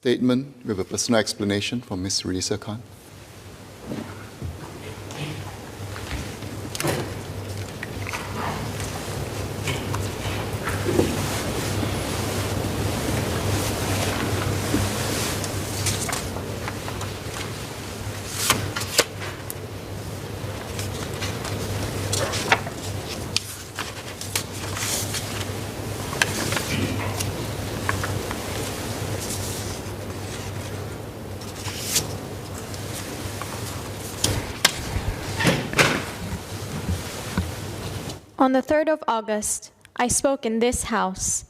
Statement with a personal explanation from Ms. Raeesah Khan. On the 3rd of August, I spoke in this House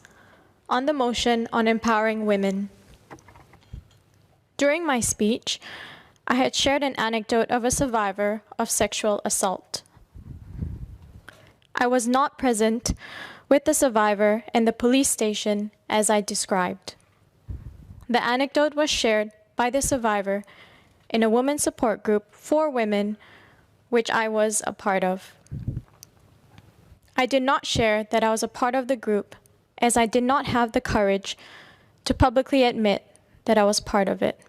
on the motion on empowering women. During my speech, I had shared an anecdote of a survivor of sexual assault. I was not present with the survivor in the police station as I described. The anecdote was shared by the survivor in a women's support group for women, which I was a part of. I did not share that I was a part of the group, as I did not have the courage to publicly admit that I was part of it.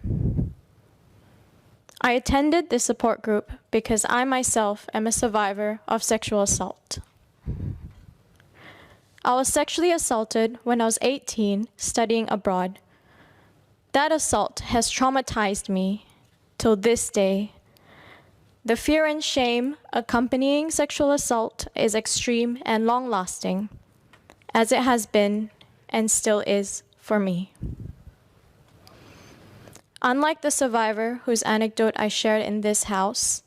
I attended this support group because I myself am a survivor of sexual assault. I was sexually assaulted when I was 18, studying abroad. That assault has traumatized me till this day. The fear and shame accompanying sexual assault is extreme and long-lasting, as it has been and still is for me. Unlike the survivor whose anecdote I shared in this House,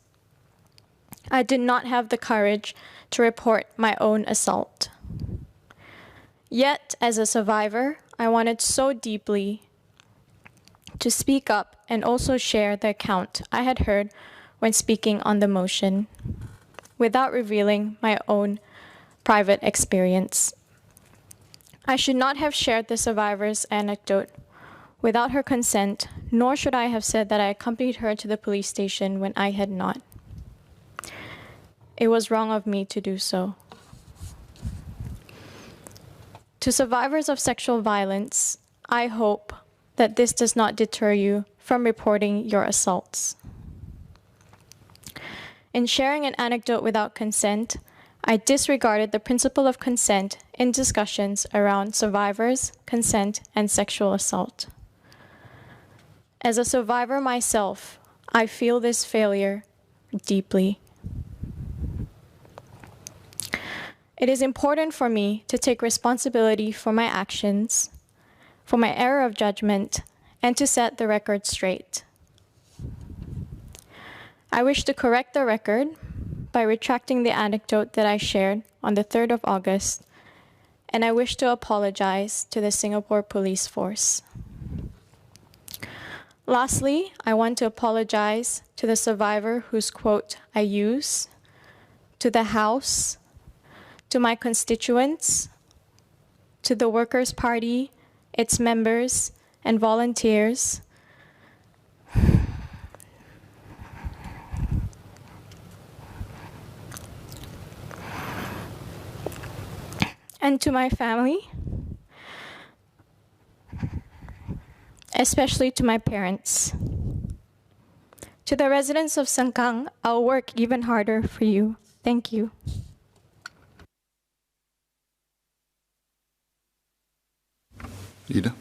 I did not have the courage to report my own assault. Yet, as a survivor, I wanted so deeply to speak up and also share the account I had heard when speaking on the motion, without revealing my own private experience. I should not have shared the survivor's anecdote without her consent, nor should I have said that I accompanied her to the police station when I had not. It was wrong of me to do so. To survivors of sexual violence, I hope that this does not deter you from reporting your assaults. In sharing an anecdote without consent, I disregarded the principle of consent in discussions around survivors, consent, and sexual assault. As a survivor myself, I feel this failure deeply. It is important for me to take responsibility for my actions, for my error of judgment, and to set the record straight. I wish to correct the record by retracting the anecdote that I shared on the 3rd of August, and I wish to apologize to the Singapore Police Force. Lastly, I want to apologize to the survivor whose quote I use, to the House, to my constituents, to the Workers' Party, its members, and volunteers, and to my family, especially to my parents. To the residents of Sengkang, I'll work even harder for you. Thank you. Leader.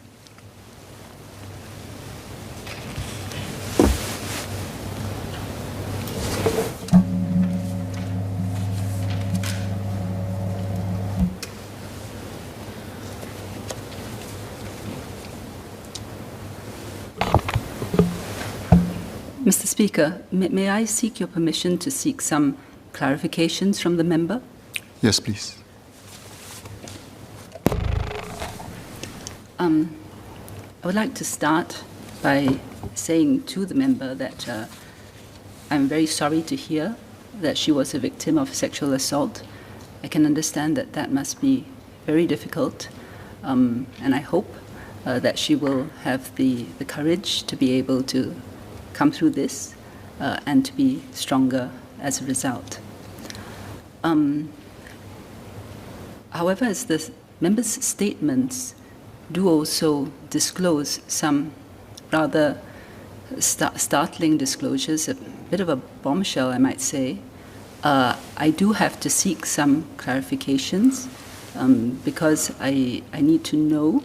Mr. Speaker, may I seek your permission to seek some clarifications from the member? Yes, please. I would like to start by saying to the member that I'm very sorry to hear that she was a victim of sexual assault. I can understand that that must be very difficult, and I hope that she will have the courage to be able to come through this and to be stronger as a result. However, as the members' statements do also disclose some rather startling disclosures, a bit of a bombshell, I might say. I do have to seek some clarifications because I need to know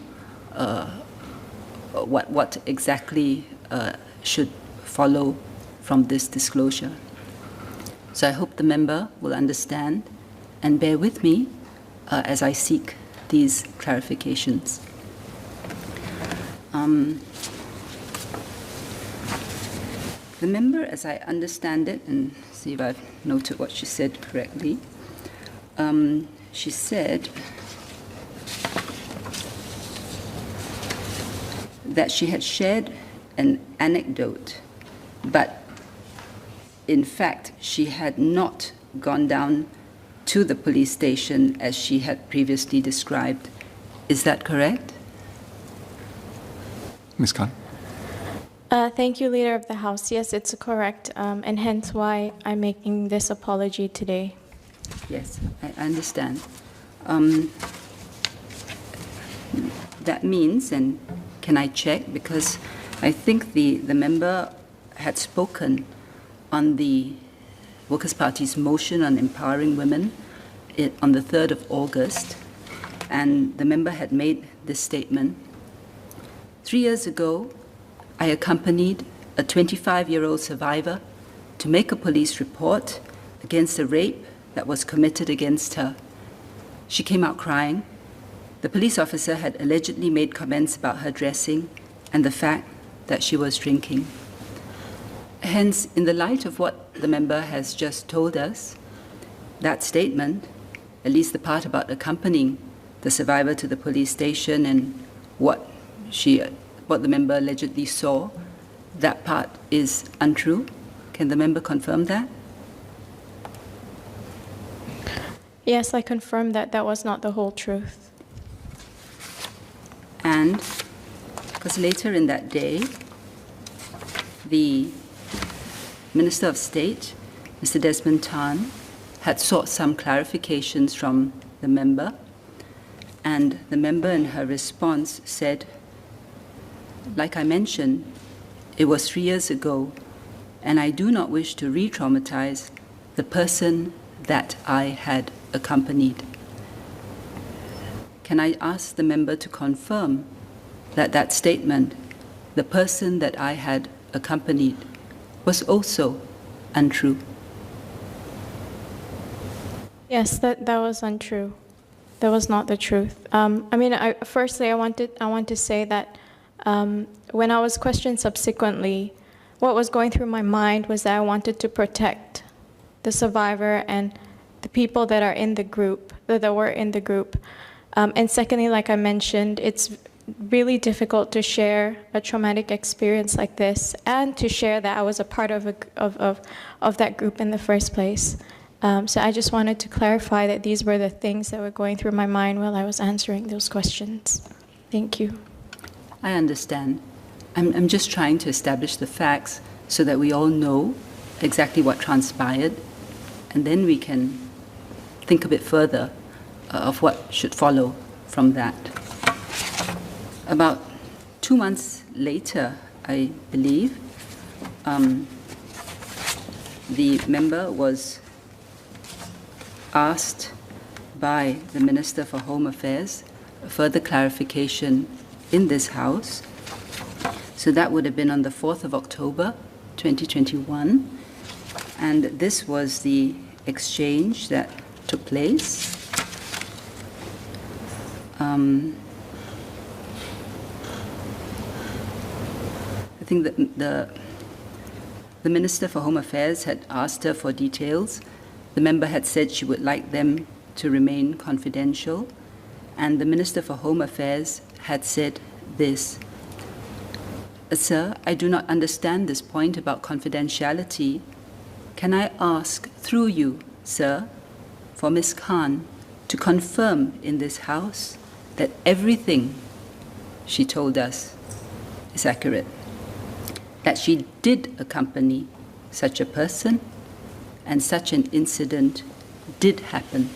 what exactly should follow from this disclosure. So I hope the member will understand and bear with me as I seek these clarifications. The member, as I understand it, and see if I've noted what she said correctly, she said that she had shared an anecdote, but in fact, she had not gone down to the police station as she had previously described. Is that correct? Ms. Khan? Thank you, Leader of the House. Yes, it's correct, and hence why I'm making this apology today. Yes, I understand. That means, and can I check, because I think the member had spoken on the Workers' Party's motion on empowering women on the 3rd of August, and the member had made this statement. 3 years ago, I accompanied a 25-year-old survivor to make a police report against a rape that was committed against her. She came out crying. The police officer had allegedly made comments about her dressing and the fact that she was drinking. Hence, in the light of what the member has just told us, that statement, at least the part about accompanying the survivor to the police station and what the member allegedly saw, that part is untrue. Can the member confirm that? Yes, I confirm that that was not the whole truth. And because later in that day, the Minister of State, Mr. Desmond Tan, had sought some clarifications from the member, and the member in her response said, like I mentioned, it was 3 years ago, and I do not wish to re-traumatize the person that I had accompanied. Can I ask the member to confirm that that statement, the person that I had accompanied, was also untrue? Yes, that was untrue. That was not the truth. Firstly, I want to say that when I was questioned subsequently, what was going through my mind was that I wanted to protect the survivor and the people that are in the group, that were in the group. And secondly, like I mentioned, it's really difficult to share a traumatic experience like this and to share that I was a part of that group in the first place. So I just wanted to clarify that these were the things that were going through my mind while I was answering those questions. Thank you. I understand. I'm just trying to establish the facts so that we all know exactly what transpired, and then we can think a bit further of what should follow from that. About 2 months later, I believe, the member was asked by the Minister for Home Affairs further clarification in this House. So that would have been on the 4th of October, 2021. And this was the exchange that took place. I think that the Minister for Home Affairs had asked her for details. The member had said she would like them to remain confidential. And the Minister for Home Affairs had said this: Sir, I do not understand this point about confidentiality. Can I ask, through you, sir, for Ms. Khan to confirm in this House that everything she told us is accurate, that she did accompany such a person and such an incident did happen?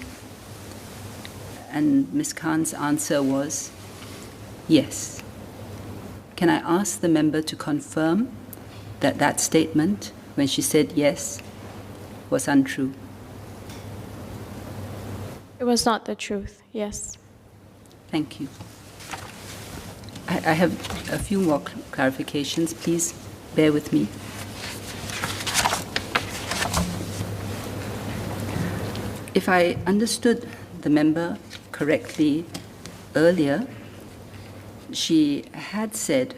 And Ms. Khan's answer was yes. can I ask the member to confirm that that statement, when she said yes, was untrue? It was not the truth, yes. Thank you. I have a few more clarifications. Please bear with me. If I understood the member correctly earlier, she had said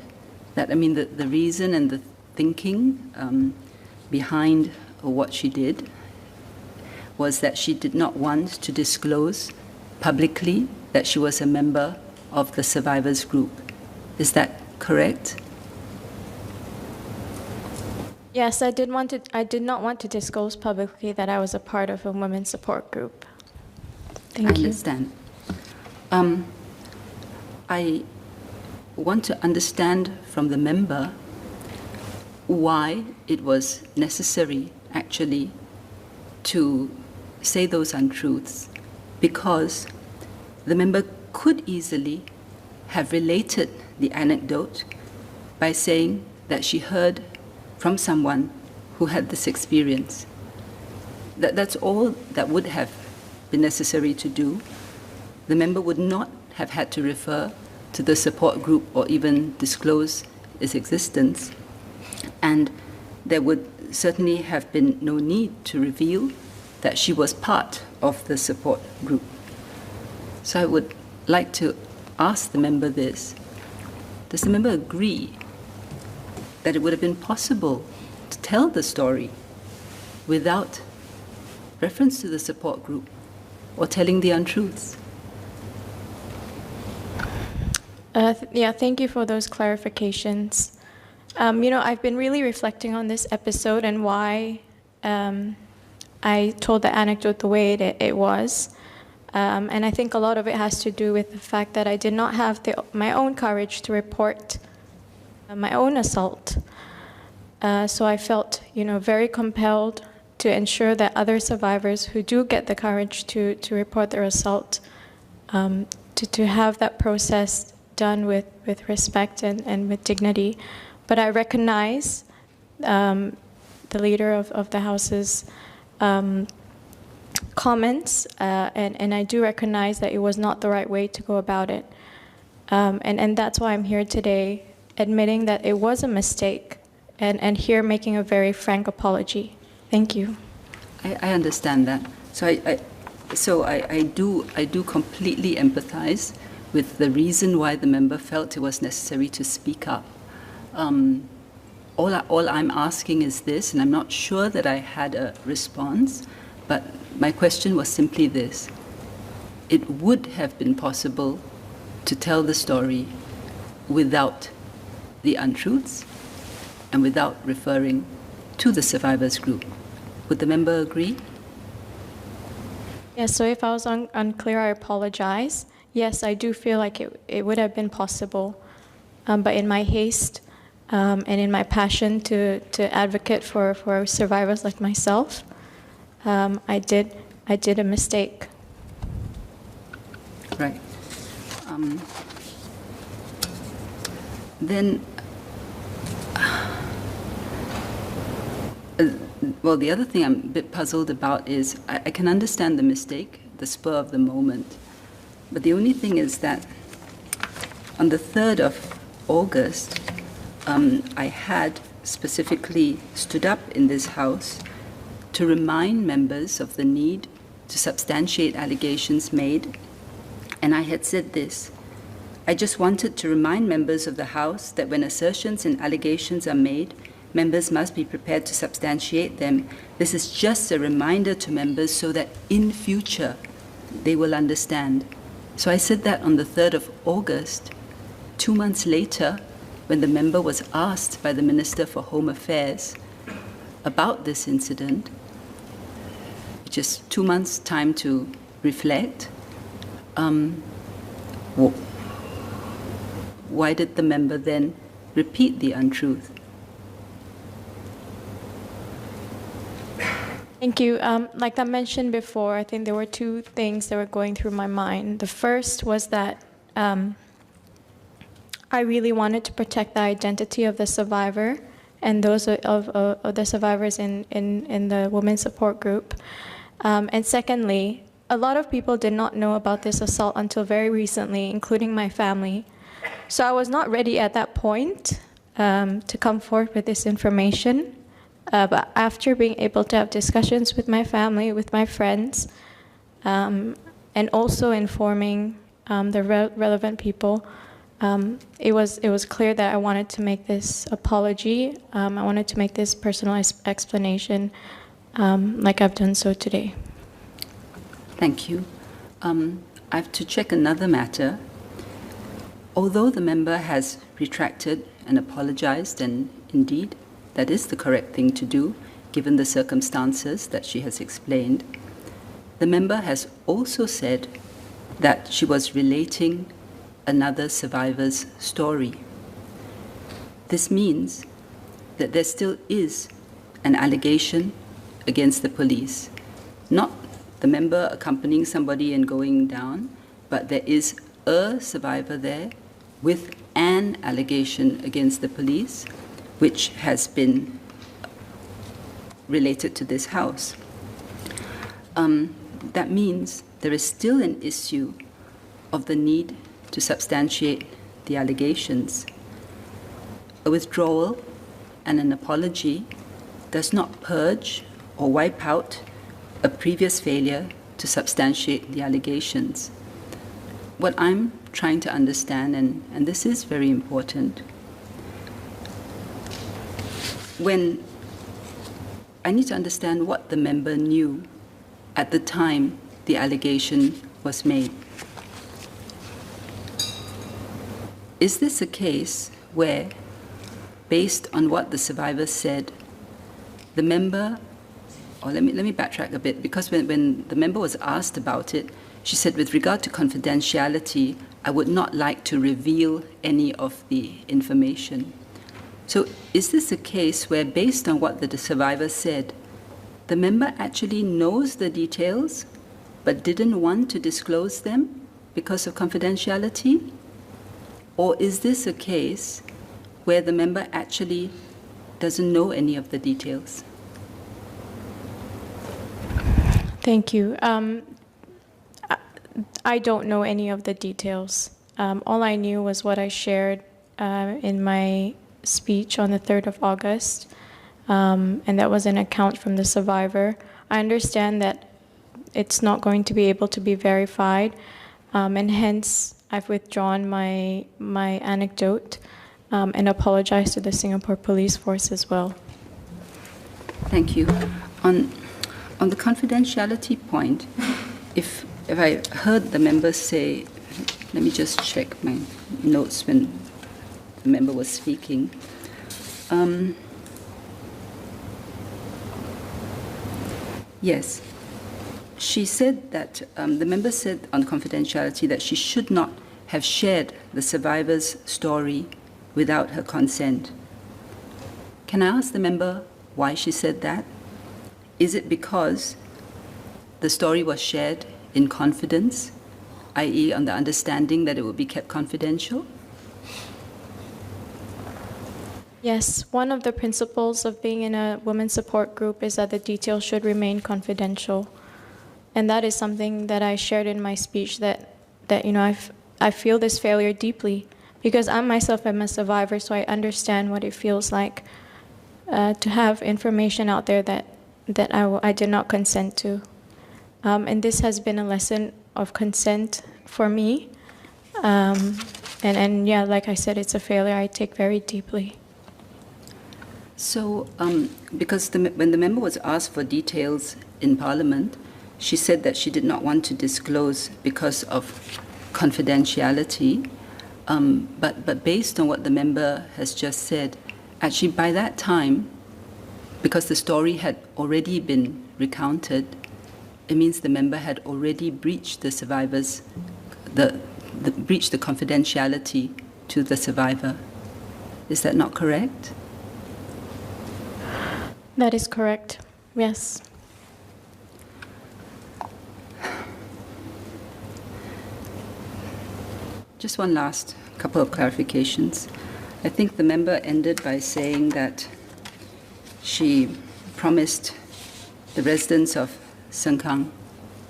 that, the reason and the thinking behind what she did was that she did not want to disclose publicly that she was a member of the survivors group. Is that correct? Yes, I did not want to disclose publicly that I was a part of a women's support group. Thank you. I understand. I want to understand from the member why it was necessary, actually, to say those untruths, because the member could easily have related the anecdote by saying that she heard from someone who had this experience. That's all that would have been necessary to do. The member would not have had to refer to the support group or even disclose its existence. And there would certainly have been no need to reveal that she was part of the support group. So I would like to ask the member this. Does the member agree that it would have been possible to tell the story without reference to the support group or telling the untruths? Thank you for those clarifications. I've been really reflecting on this episode and why I told the anecdote the way it was. And I think a lot of it has to do with the fact that I did not have my own courage to report my own assault. So I felt, very compelled to ensure that other survivors who do get the courage to report their assault, to have that process done with respect and with dignity. But I recognize the leader of the House's comments, and I do recognize that it was not the right way to go about it. And that's why I'm here today, admitting that it was a mistake, and here making a very frank apology. Thank you. I understand that. So I do completely empathize with the reason why the member felt it was necessary to speak up. All I'm asking is this, and I'm not sure that I had a response, but my question was simply this. It would have been possible to tell the story without the untruths and without referring to the survivors group. Would the member agree? Yes, so if I was unclear, I apologize. Yes, I do feel like it would have been possible, but in my haste and in my passion to advocate for survivors like myself, I did a mistake. Right. Then, well, the other thing I'm a bit puzzled about is I can understand the mistake, the spur of the moment, but the only thing is that on the 3rd of August, I had specifically stood up in this House to remind members of the need to substantiate allegations made, and I had said this: I just wanted to remind members of the House that when assertions and allegations are made, members must be prepared to substantiate them. This is just a reminder to members so that in future they will understand. So I said that on the 3rd of August. 2 months later, when the member was asked by the Minister for Home Affairs about this incident, just 2 months' time to reflect, why did the member then repeat the untruth? Thank you. Like I mentioned before, I think there were two things that were going through my mind. The first was that I really wanted to protect the identity of the survivor and those of the survivors in the women's support group. And secondly, a lot of people did not know about this assault until very recently, including my family. So I was not ready at that point to come forward with this information. But after being able to have discussions with my family, with my friends, and also informing the relevant people, it was clear that I wanted to make this apology. I wanted to make this personal explanation, like I've done so today. Thank you. I have to check another matter. Although the member has retracted and apologized, and indeed that is the correct thing to do, given the circumstances that she has explained, the member has also said that she was relating another survivor's story. This means that there still is an allegation against the police, not the member accompanying somebody and going down, but there is a survivor there with an allegation against the police, which has been related to this house. That means there is still an issue of the need to substantiate the allegations. A withdrawal and an apology does not purge or wipe out a previous failure to substantiate the allegations. What I'm trying to understand, and this is very important, when I need to understand what the member knew at the time the allegation was made. Is this a case where, based on what the survivor said, the member, or let me backtrack a bit, because when the member was asked about it, she said, with regard to confidentiality, I would not like to reveal any of the information. So is this a case where, based on what the survivor said, the member actually knows the details but didn't want to disclose them because of confidentiality? Or is this a case where the member actually doesn't know any of the details? Thank you. I don't know any of the details. All I knew was what I shared in my speech on the 3rd of August, and that was an account from the survivor. I understand that it's not going to be able to be verified, and hence I've withdrawn my anecdote and apologized to the Singapore Police Force as well. Thank you. On the confidentiality point, if I heard the member say, let me just check my notes when the member was speaking. Yes, she said that, the member said on confidentiality that she should not have shared the survivor's story without her consent. Can I ask the member why she said that? Is it because the story was shared in confidence, i.e. on the understanding that it would be kept confidential? Yes, one of the principles of being in a women's support group is that the details should remain confidential. And that is something that I shared in my speech, that I feel this failure deeply, because I myself am a survivor, so I understand what it feels like to have information out there that I did not consent to. And this has been a lesson of consent for me. And yeah, like I said, it's a failure I take very deeply. So, because when the member was asked for details in Parliament, she said that she did not want to disclose because of confidentiality. But based on what the member has just said, actually by that time, because the story had already been recounted, it means the member had already breached the survivor's, breached the confidentiality to the survivor. Is that not correct? That is correct, yes. just one last couple of clarifications. I think the member ended by saying that she promised the residents of Sengkang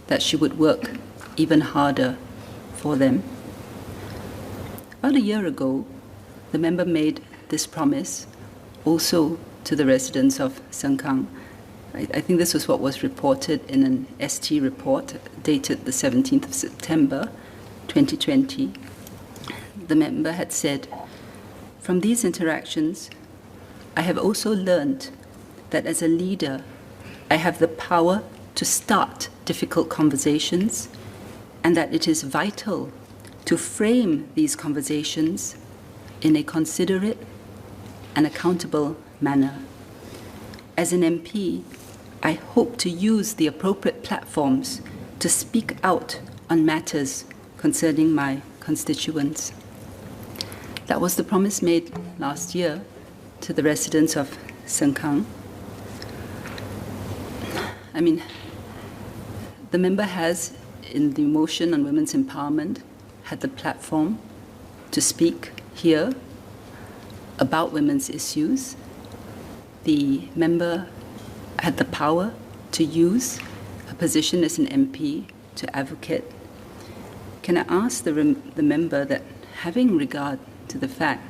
that she would work even harder for them. About a year ago, the member made this promise also to the residents of Sengkang. I think this was what was reported in an ST report dated the 17th of September 2020. The member had said, "From these interactions, I have also learned that as a leader, I have the power to start difficult conversations and that it is vital to frame these conversations in a considerate and accountable manner. As an MP, I hope to use the appropriate platforms to speak out on matters concerning my constituents." That was the promise made last year to the residents of Sengkang. I mean, the member has, in the motion on women's empowerment, had the platform to speak here about women's issues. The member had the power to use her position as an MP to advocate. Can I ask the member that, having regard to the fact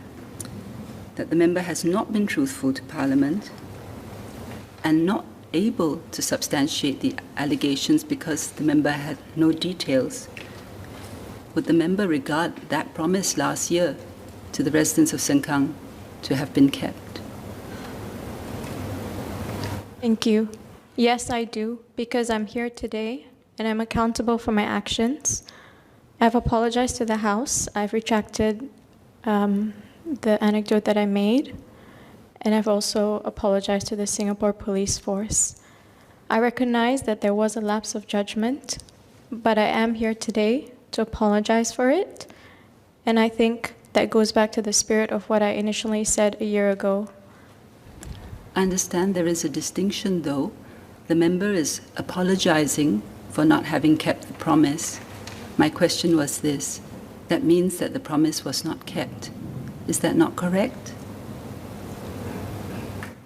that the member has not been truthful to Parliament and not able to substantiate the allegations because the member had no details, would the member regard that promise last year to the residents of Sengkang to have been kept? Thank you. Yes, I do, because I'm here today and I'm accountable for my actions. I've apologized to the House. I've retracted the anecdote that I made, and I've also apologized to the Singapore Police Force. I recognize that there was a lapse of judgment, but I am here today to apologize for it, and I think that goes back to the spirit of what I initially said a year ago. I understand there is a distinction, though. The member is apologizing for not having kept the promise. My question was this: that means that the promise was not kept. Is that not correct?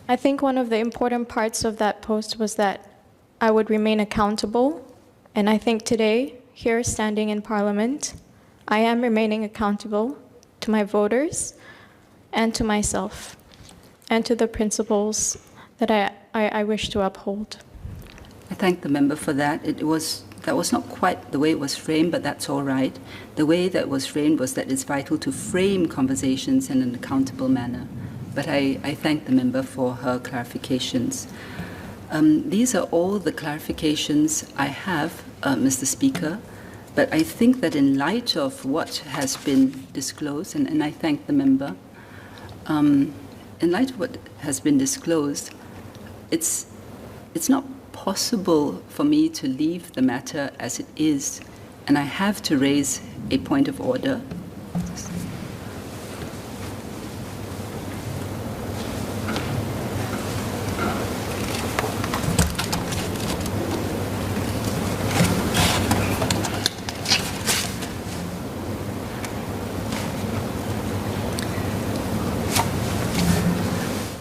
I think one of the important parts of that post was that I would remain accountable, and I think today, here standing in Parliament, I am remaining accountable to my voters and to myself and to the principles that I wish to uphold. I thank the member for that. That was not quite the way it was framed, but that's all right. The way that was framed was that it's vital to frame conversations in an accountable manner. But I thank the member for her clarifications. These are all the clarifications I have, Mr. Speaker, but I think that in light of what has been disclosed, and I thank the member, in light of what has been disclosed, it's not possible for me to leave the matter as it is, and I have to raise a point of order.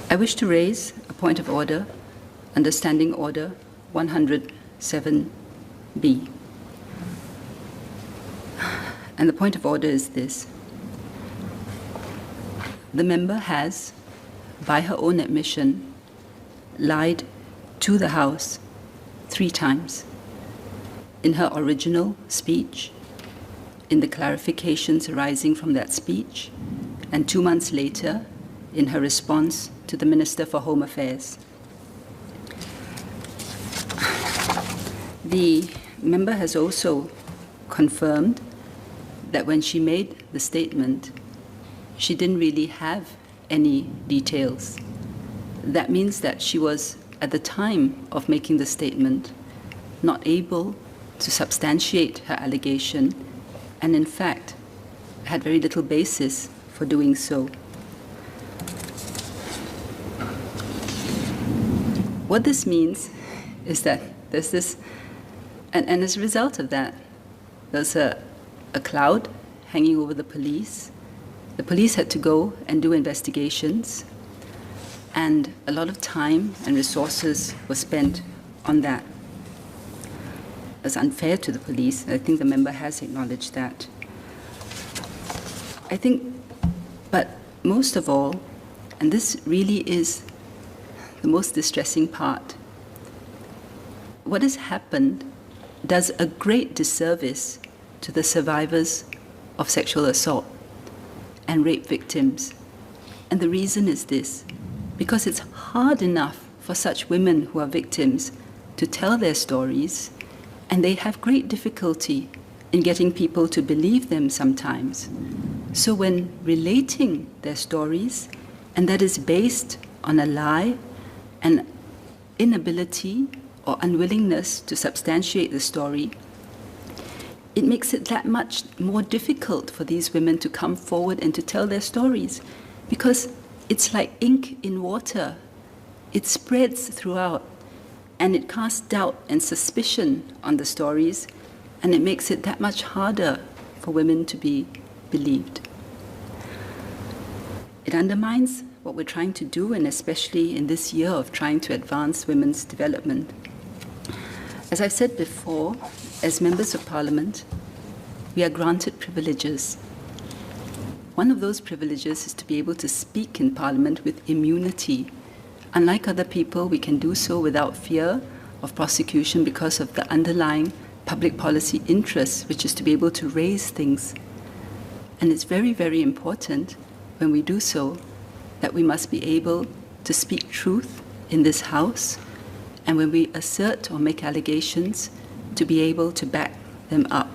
I wish to raise a point of order under Standing Order 107B. And the point of order is this. The member has, by her own admission, lied to the House 3 times. In her original speech, in the clarifications arising from that speech, and 2 months later, in her response to the Minister for Home Affairs. The member has also confirmed that when she made the statement, she didn't really have any details. That means that she was, at the time of making the statement, not able to substantiate her allegation, and in fact, had very little basis for doing so. What this means is that there's this, and as a result of that, there's a cloud hanging over the police. The police had to go and do investigations, and a lot of time and resources were spent on that. It was unfair to the police. I think the member has acknowledged that. I think, but most of all, and this really is the most distressing part, what has happened does a great disservice to the survivors of sexual assault and rape victims. And the reason is this: because it's hard enough for such women who are victims to tell their stories, and they have great difficulty in getting people to believe them sometimes. So when relating their stories, and that is based on a lie, an inability or unwillingness to substantiate the story, it makes it that much more difficult for these women to come forward and to tell their stories, because it's like ink in water. It spreads throughout, and it casts doubt and suspicion on the stories, and it makes it that much harder for women to be believed. It undermines what we're trying to do, and especially in this year of trying to advance women's development. As I've said before, as members of Parliament, we are granted privileges. One of those privileges is to be able to speak in Parliament with immunity. Unlike other people, we can do so without fear of prosecution because of the underlying public policy interest, which is to be able to raise things. And it's very, very important when we do so that we must be able to speak truth in this House, and when we assert or make allegations, to be able to back them up.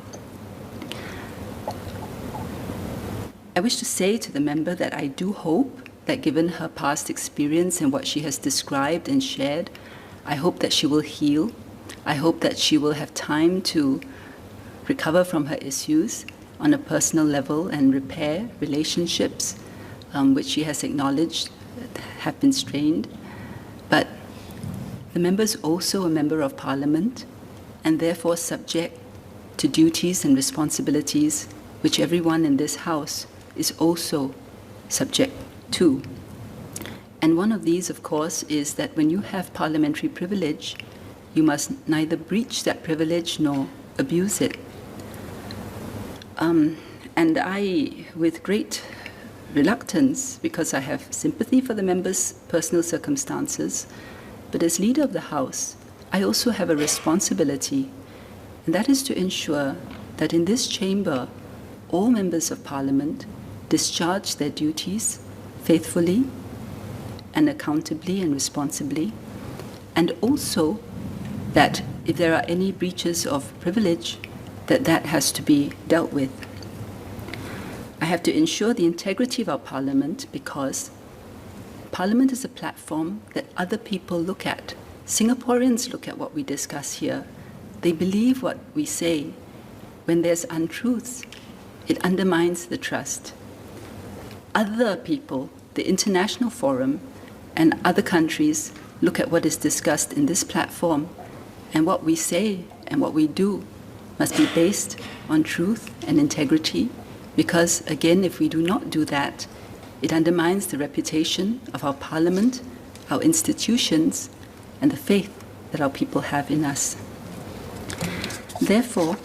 I wish to say to the member that I do hope that, given her past experience and what she has described and shared, I hope that she will heal. I hope that she will have time to recover from her issues on a personal level and repair relationships, which she has acknowledged have been strained. But the member is also a member of Parliament, and therefore subject to duties and responsibilities which everyone in this House is also subject to. And one of these, of course, is that when you have parliamentary privilege, you must neither breach that privilege nor abuse it. And I, with great reluctance, because I have sympathy for the member's personal circumstances, but as leader of the House, I also have a responsibility, and that is to ensure that in this chamber, all members of Parliament discharge their duties faithfully and accountably and responsibly, and also that if there are any breaches of privilege, that has to be dealt with. I have to ensure the integrity of our Parliament, because Parliament is a platform that other people look at. Singaporeans look at what we discuss here. They believe what we say. When there's untruths, it undermines the trust. Other people, the international forum, and other countries look at what is discussed in this platform, and what we say and what we do must be based on truth and integrity, because, again, if we do not do that, it undermines the reputation of our Parliament, our institutions, and the faith that our people have in us. Therefore,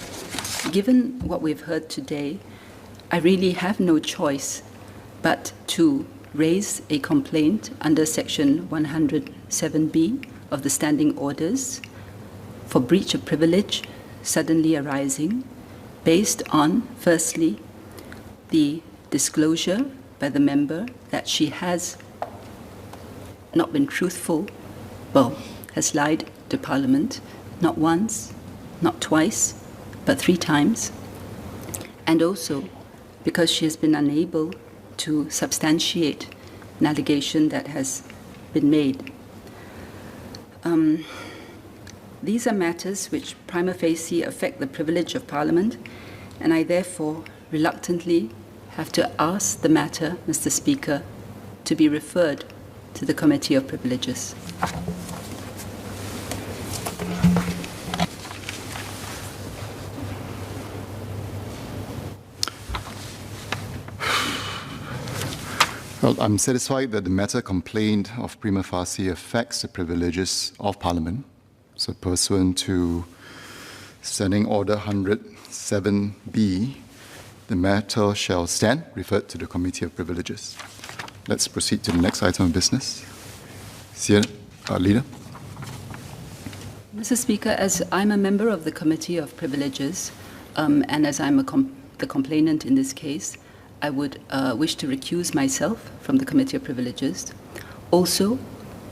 given what we've heard today, I really have no choice but to raise a complaint under Section 107B of the Standing Orders for breach of privilege suddenly arising, based on, firstly, the disclosure by the member that she has not been truthful, has lied to Parliament, not once, not twice, but 3 times, and also because she has been unable to substantiate an allegation that has been made. These are matters which prima facie affect the privilege of Parliament, and I therefore reluctantly have to ask the matter, Mr. Speaker, to be referred to the Committee of Privileges. Well, I'm satisfied that the matter complained of prima facie affects the privileges of Parliament. So pursuant to Standing Order 107B, the matter shall stand referred to the Committee of Privileges. Let's proceed to the next item of business. Leader. Mr. Speaker, as I'm a member of the Committee of Privileges, and as I'm the complainant in this case, I would wish to recuse myself from the Committee of Privileges. Also,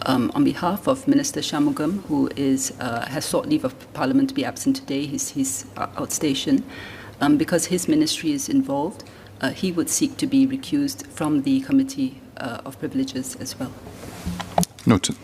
on behalf of Minister Shanmugam, who has sought leave of Parliament to be absent today, he's outstation, because his ministry is involved, he would seek to be recused from the Committee of Privileges as well. Noted.